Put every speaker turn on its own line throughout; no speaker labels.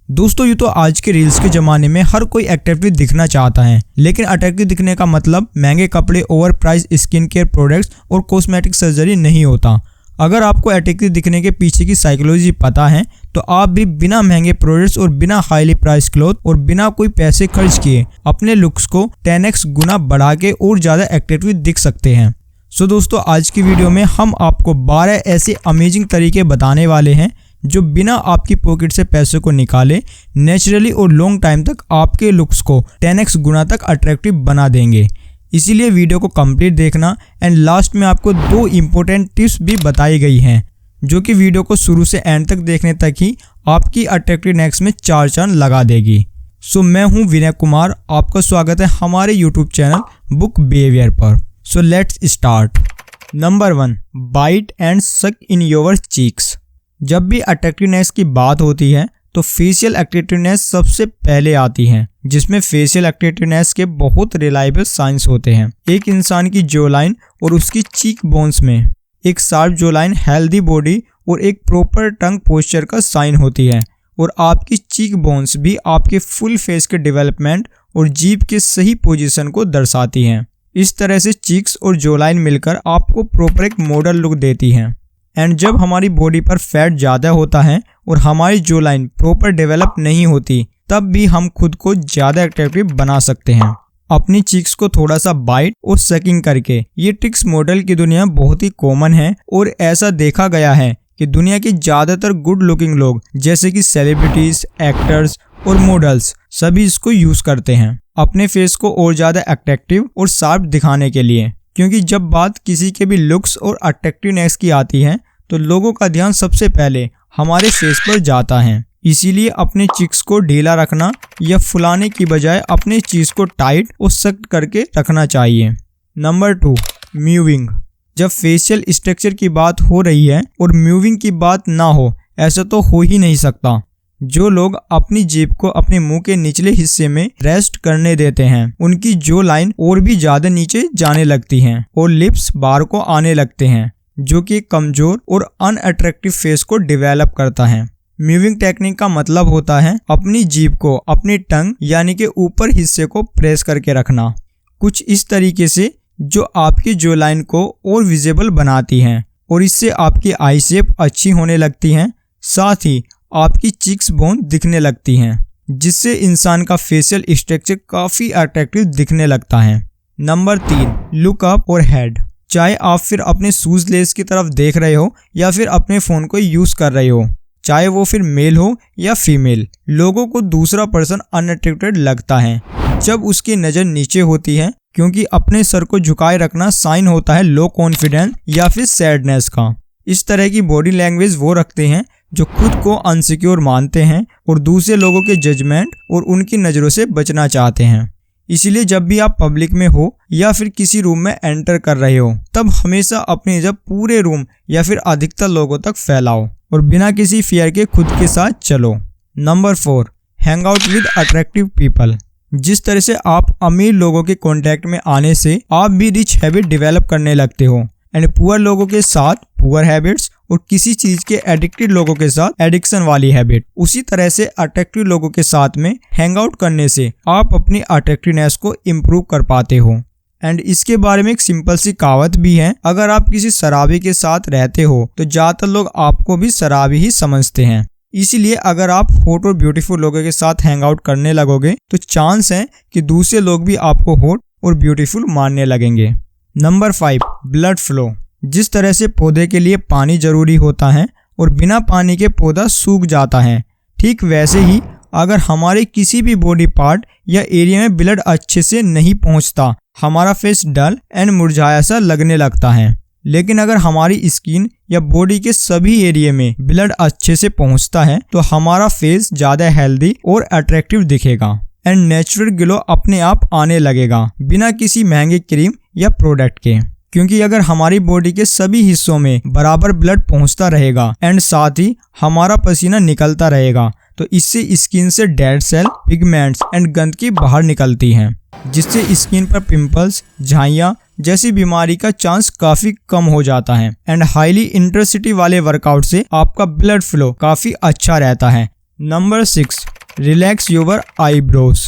दोस्तों ये तो आज के रील्स के ज़माने में हर कोई अट्रैक्टिव दिखना चाहता है, लेकिन अट्रैक्टिव दिखने का मतलब महंगे कपड़े, over price skin care products और कॉस्मेटिक सर्जरी नहीं होता। अगर आपको अट्रैक्टिव दिखने के पीछे की साइकोलॉजी पता है तो आप भी बिना महंगे प्रोडक्ट्स और बिना हाईली प्राइस क्लोथ और बिना कोई पैसे खर्च किए अपने लुक्स को 10x गुना बढ़ा के और ज़्यादा अट्रैक्टिव दिख सकते हैं। सो दोस्तों आज की वीडियो में हम आपको 12 ऐसे अमेजिंग तरीके बताने वाले हैं जो बिना आपकी पॉकेट से पैसों को निकाले नेचुरली और लॉन्ग टाइम तक आपके लुक्स को 10x गुना तक अट्रैक्टिव बना देंगे। इसीलिए वीडियो को कंप्लीट देखना एंड लास्ट में आपको 2 इम्पोर्टेंट टिप्स भी बताई गई हैं जो कि वीडियो को शुरू से एंड तक देखने तक ही आपकी अट्रैक्टिवनेस में 4 चांद लगा देगी। सो मैं हूं विनय कुमार, आपका स्वागत है हमारे यूट्यूब चैनल बुक बिहेवियर पर। So let's start. Number 1, bite and suck in your cheeks. जब भी अट्रैक्टिवनेस की बात होती है तो फेशियल अट्रैक्टिवनेस सबसे पहले आती है, जिसमें फेशियल अट्रैक्टिवनेस के बहुत रिलायबल साइंस होते हैं। एक इंसान की जो लाइन और उसकी चीक बोन्स में एक शार्प जो लाइन हेल्दी बॉडी और एक प्रॉपर टंग पोस्चर का साइन होती है, और आपकी चीक बोन्स भी आपके फुल फेस के डेवलपमेंट और जीभ के सही पोजीशन को दर्शाती हैं। इस तरह से चीक्स और जो लाइन मिलकर आपको प्रॉपर एक मॉडल लुक देती हैं। एंड जब हमारी बॉडी पर फैट ज़्यादा होता है और हमारी जो लाइन प्रॉपर डेवलप नहीं होती, तब भी हम खुद को ज़्यादा अट्रैक्टिव बना सकते हैं अपनी चीक्स को थोड़ा सा बाइट और सकिंग करके। ये ट्रिक्स मॉडल की दुनिया में बहुत ही कॉमन है और ऐसा देखा गया है कि दुनिया के ज़्यादातर गुड लुकिंग लोग जैसे कि सेलिब्रिटीज, एक्टर्स और मॉडल्स सभी इसको यूज़ करते हैं अपने फेस को और ज़्यादा अट्रैक्टिव और शार्प दिखाने के लिए। क्योंकि जब बात किसी के भी लुक्स और अट्रैक्टिवनेस की आती है तो लोगों का ध्यान सबसे पहले हमारे फेस पर जाता है। इसीलिए अपने चिक्स को ढीला रखना या फुलाने की बजाय अपने चीज को टाइट और सख्त करके रखना चाहिए। Number 2, moving. जब फेशियल स्ट्रक्चर की बात हो रही है और मूविंग की बात ना हो, ऐसा तो हो ही नहीं सकता। जो लोग अपनी जीभ को अपने मुंह के निचले हिस्से में रेस्ट करने देते हैं, उनकी जो लाइन और भी ज्यादा नीचे जाने लगती हैं और लिप्स बाहर को आने लगते हैं, जो कि कमजोर और अनअट्रैक्टिव फेस को डेवलप करता है। मूविंग टेक्निक का मतलब होता है अपनी जीभ को अपनी टंग यानी कि ऊपर हिस्से को प्रेस करके रखना, कुछ इस तरीके से जो आपकी जो लाइन को और विजिबल बनाती हैं, और इससे आपकी आई शेप अच्छी होने लगती है, साथ ही आपकी चीक्स बोन दिखने लगती हैं, जिससे इंसान का फेशियल स्ट्रक्चर काफी अट्रैक्टिव दिखने लगता है। नंबर 3, लुक अप और हेड। चाहे आप फिर अपने शूज लेस की तरफ देख रहे हो या फिर अपने फोन को यूज कर रहे हो, चाहे वो फिर मेल हो या फीमेल, लोगों को दूसरा पर्सन अनअट्रैक्टेड लगता है जब उसकी नज़र नीचे होती है, क्योंकि अपने सर को झुकाए रखना साइन होता है लो कॉन्फिडेंस या फिर सैडनेस का। इस तरह की बॉडी लैंग्वेज वो रखते हैं जो खुद को अनसिक्योर मानते हैं और दूसरे लोगों के जजमेंट और उनकी नज़रों से बचना चाहते हैं। इसीलिए जब भी आप पब्लिक में हो या फिर किसी रूम में एंटर कर रहे हो, तब हमेशा अपनी नज़र पूरे रूम या फिर अधिकतर लोगों तक फैलाओ और बिना किसी फियर के खुद के साथ चलो। Number 4, hang out with attractive people. जिस तरह से आप अमीर लोगों के कांटेक्ट में आने से आप भी रिच हैबिट डेवलप करने लगते हो, एंड पुअर लोगों के साथ पुअर हैबिट्स और किसी चीज के एडिक्टेड लोगों के साथ एडिक्शन वाली हैबिट, उसी तरह से अट्रैक्टिव लोगों के साथ में हैंग आउट करने से आप अपनी अट्रैक्टिवनेस को इम्प्रूव कर पाते हो। एंड इसके बारे में एक सिंपल सी कहावत भी है, अगर आप किसी शराबी के साथ रहते हो तो ज्यादातर लोग आपको भी शराबी ही समझते हैं। इसीलिए अगर आप हॉट और ब्यूटीफुल लोगों के साथ हैंग आउट करने लगोगे तो चांस है कि दूसरे लोग भी आपको हॉट और ब्यूटीफुल मानने लगेंगे। Number 5, blood flow. जिस तरह से पौधे के लिए पानी जरूरी होता है और बिना पानी के पौधा सूख जाता है, ठीक वैसे ही अगर हमारे किसी भी बॉडी पार्ट या एरिया में ब्लड अच्छे से नहीं पहुंचता, हमारा फेस डल एंड मुरझाया सा लगने लगता है। लेकिन अगर हमारी स्किन या बॉडी के सभी एरिया में ब्लड अच्छे से पहुंचता है तो हमारा फेस ज्यादा हेल्दी और अट्रैक्टिव दिखेगा एंड नेचुरल ग्लो अपने आप आने लगेगा बिना किसी महंगे क्रीम या प्रोडक्ट के। क्योंकि अगर हमारी बॉडी के सभी हिस्सों में बराबर ब्लड पहुंचता रहेगा एंड साथ ही हमारा पसीना निकलता रहेगा, तो इससे स्किन से डेड सेल, पिगमेंट्स एंड गंदगी बाहर निकलती हैं, जिससे स्किन पर पिंपल्स, झाइयाँ जैसी बीमारी का चांस काफी कम हो जाता है। एंड हाईली इंटेंसिटी वाले वर्कआउट से आपका ब्लड फ्लो काफी अच्छा रहता है। Number 6, relax your eyebrows.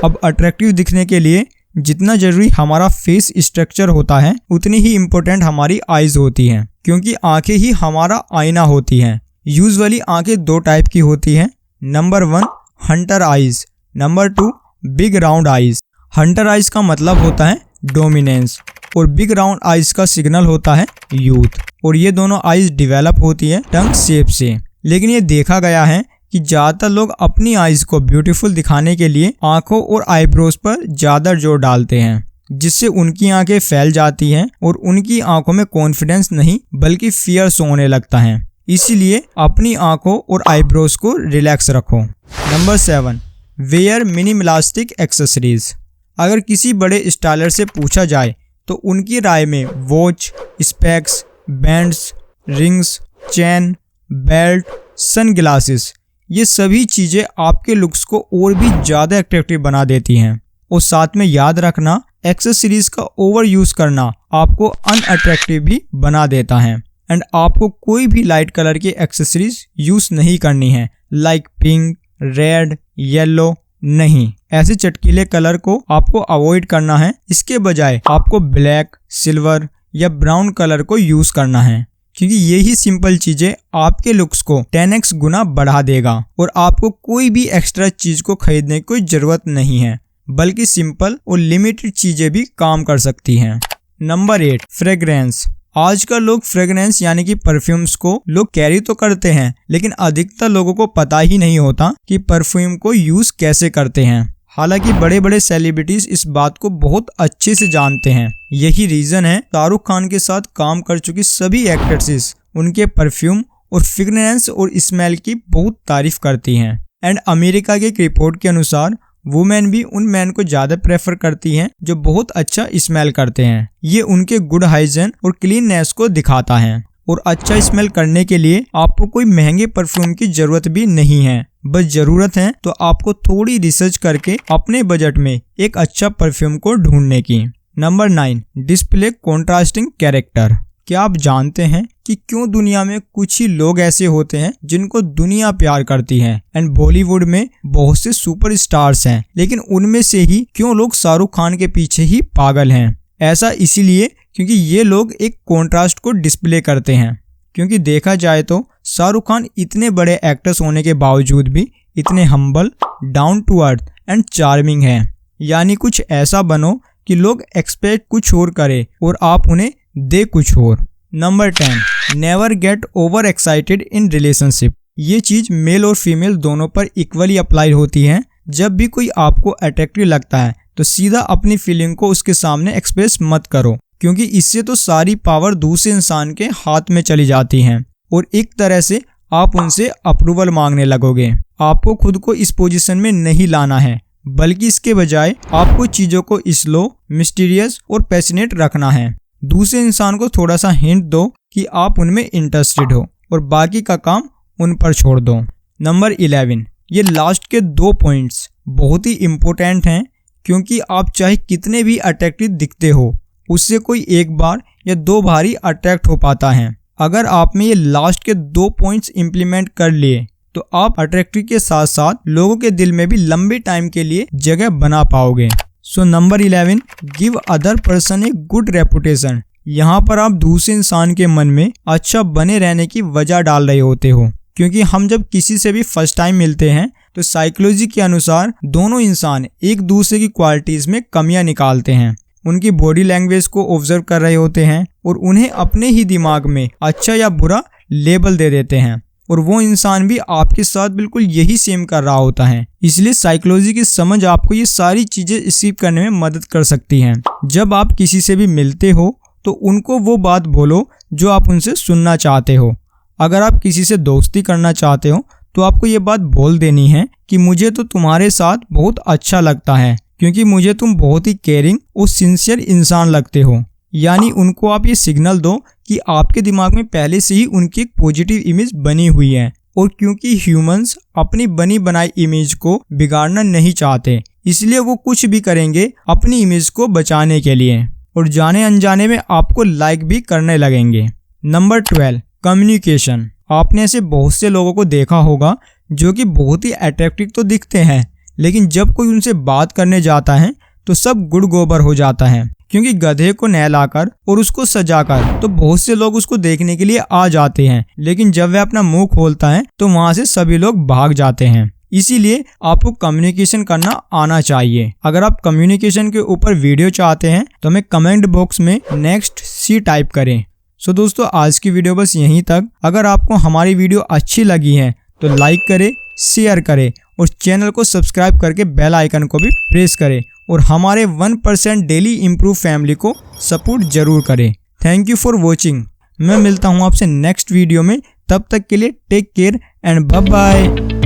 अब अट्रैक्टिव दिखने के लिए जितना जरूरी हमारा फेस स्ट्रक्चर होता है उतनी ही इम्पोर्टेंट हमारी आईज होती हैं, क्योंकि आंखें ही हमारा आईना होती हैं। यूजुअली आंखें दो टाइप की होती हैं। Number 1 Hunter eyes, number 2 big round eyes. Hunter eyes का मतलब होता है डोमिनेंस और बिग राउंड आईज का सिग्नल होता है यूथ। और ये दोनों आईज डेवलप होती है टंग शेप से। लेकिन ये देखा गया है कि ज्यादातर लोग अपनी आईज को ब्यूटीफुल दिखाने के लिए आंखों और आईब्रोज पर ज्यादा जोर डालते हैं, जिससे उनकी आंखें फैल जाती हैं और उनकी आंखों में कॉन्फिडेंस नहीं बल्कि फियर शो होने लगता है। इसीलिए अपनी आंखों और आईब्रोज को रिलैक्स रखो। Number 7 wear minimalistic accessories. अगर किसी बड़े स्टाइलर से पूछा जाए तो उनकी राय में watch, specs, bands, rings, chain, belt, sunglasses, ये सभी चीजें आपके लुक्स को और भी ज्यादा अट्रैक्टिव बना देती हैं। और साथ में याद रखना, एक्सेसरीज का ओवर यूज करना आपको अनअट्रैक्टिव भी बना देता है। एंड आपको कोई भी लाइट कलर की एक्सेसरीज यूज नहीं करनी है, लाइक पिंक, रेड, येलो नहीं। ऐसे चटकीले कलर को आपको अवॉइड करना है। इसके बजाय आपको ब्लैक, सिल्वर या ब्राउन कलर को यूज करना है, क्योंकि यही सिंपल चीजें आपके लुक्स को 10x गुना बढ़ा देगा और आपको कोई भी एक्स्ट्रा चीज को खरीदने की कोई जरूरत नहीं है, बल्कि सिंपल और लिमिटेड चीजें भी काम कर सकती हैं। Number 8 fragrance. आजकल लोग फ्रेग्रेंस यानी कि परफ्यूम्स को लोग कैरी तो करते हैं, लेकिन अधिकतर लोगों को पता ही नहीं होता कि परफ्यूम को यूज कैसे करते हैं। हालांकि बड़े बड़े सेलिब्रिटीज इस बात को बहुत अच्छे से जानते हैं। यही रीजन है शाहरुख खान के साथ काम कर चुकी सभी एक्ट्रेसेस उनके परफ्यूम और फ्रेग्रेंस और स्मेल की बहुत तारीफ करती हैं। एंड अमेरिका के एक रिपोर्ट के अनुसार वुमेन भी उन मैन को ज्यादा प्रेफर करती हैं जो बहुत अच्छा स्मेल करते हैं। ये उनके गुड हाइजीन और क्लीननेस को दिखाता है। और अच्छा स्मेल करने के लिए आपको कोई महंगे परफ्यूम की जरूरत भी नहीं है, बस जरूरत है तो आपको थोड़ी रिसर्च करके अपने बजट में एक अच्छा परफ्यूम को ढूंढने की। Number 9 display contrasting character. क्या आप जानते हैं कि क्यों दुनिया में कुछ ही लोग ऐसे होते हैं जिनको दुनिया प्यार करती है? एंड बॉलीवुड में बहुत से सुपरस्टार्स हैं, लेकिन उनमें से ही क्यों लोग शाहरुख खान के पीछे ही पागल हैं? ऐसा इसीलिए क्योंकि ये लोग एक कॉन्ट्रास्ट को डिस्प्ले करते हैं। क्योंकि देखा जाए तो शाहरुख खान इतने बड़े एक्टर्स होने के बावजूद भी इतने humble, down to earth and charming हैं। यानी कुछ ऐसा बनो कि लोग एक्सपेक्ट कुछ और करे और आप उन्हें दे कुछ और। Number 10 never get over excited in relationship. ये चीज मेल और फीमेल दोनों पर इक्वली अप्लाई होती है। जब भी कोई आपको अट्रैक्टिव लगता है तो सीधा अपनी फीलिंग को उसके सामने एक्सप्रेस मत करो, क्योंकि इससे तो सारी पावर दूसरे इंसान के हाथ में चली जाती है और एक तरह से आप उनसे अप्रूवल मांगने लगोगे। आपको खुद को इस पोजीशन में नहीं लाना है, बल्कि इसके बजाय आपको चीजों को स्लो, मिस्टीरियस और पैशनेट रखना है। दूसरे इंसान को थोड़ा सा हिंट दो कि आप उनमें इंटरेस्टेड हो और बाकी का काम उन पर छोड़ दो। नंबर 11 ये लास्ट के 2 पॉइंट्स बहुत ही इम्पोर्टेंट हैं, क्योंकि आप चाहे कितने भी अट्रैक्टिव दिखते हो, उससे कोई एक बार या 2 बार ही अट्रैक्ट हो पाता है। अगर आप में ये लास्ट के 2 पॉइंट्स इम्प्लीमेंट कर लिए तो आप अट्रैक्टिव के साथ साथ लोगों के दिल में भी लंबे टाइम के लिए जगह बना पाओगे। So number 11 give other person a good reputation. यहाँ पर आप दूसरे इंसान के मन में अच्छा बने रहने की वजह डाल रहे होते हो, क्योंकि हम जब किसी से भी फर्स्ट टाइम मिलते हैं तो साइकोलॉजी के अनुसार दोनों इंसान एक दूसरे की क्वालिटीज में कमियां निकालते हैं, उनकी बॉडी लैंग्वेज को ऑब्जर्व कर रहे होते हैं और उन्हें अपने ही दिमाग में अच्छा या बुरा लेबल दे देते हैं। और वो इंसान भी आपके साथ बिल्कुल यही सेम कर रहा होता है। इसलिए साइकोलॉजी की समझ आपको ये सारी चीजें स्किप करने में मदद कर सकती हैं। जब आप किसी से भी मिलते हो तो उनको वो बात बोलो जो आप उनसे सुनना चाहते हो। अगर आप किसी से दोस्ती करना चाहते हो तो आपको ये बात बोल देनी है कि मुझे तो तुम्हारे साथ बहुत अच्छा लगता है, क्योंकि मुझे तुम बहुत ही केयरिंग और सिंसियर इंसान लगते हो। यानी उनको आप ये सिग्नल दो कि आपके दिमाग में पहले से ही उनकी एक पॉजिटिव इमेज बनी हुई है, और क्योंकि ह्यूमंस अपनी बनी बनाई इमेज को बिगाड़ना नहीं चाहते, इसलिए वो कुछ भी करेंगे अपनी इमेज को बचाने के लिए, और जाने अनजाने में आपको लाइक भी करने लगेंगे। Number 12 communication. आपने ऐसे बहुत से लोगों को देखा होगा जो कि बहुत ही अट्रैक्टिव तो दिखते हैं, लेकिन जब कोई उनसे बात करने जाता है तो सब गुड़ गोबर हो जाता है, क्योंकि गधे को नहलाकर और उसको सजाकर तो बहुत से लोग उसको देखने के लिए आ जाते हैं, लेकिन जब वह अपना मुंह खोलता है तो वहां से सभी लोग भाग जाते हैं। इसीलिए आपको कम्युनिकेशन करना आना चाहिए। अगर आप कम्युनिकेशन के ऊपर वीडियो चाहते हैं तो हमें कमेंट बॉक्स में नेक्स्ट सी टाइप करें। सो दोस्तों, आज की वीडियो बस यहीं तक। अगर आपको हमारी वीडियो अच्छी लगी है तो लाइक करें, शेयर करें और चैनल को सब्सक्राइब करके बेल आइकन को भी प्रेस करें और हमारे 1% डेली इम्प्रूव फैमिली को सपोर्ट जरूर करें। Thank you for watching. मैं मिलता हूँ आपसे नेक्स्ट वीडियो में। तब तक के लिए take care and bye bye.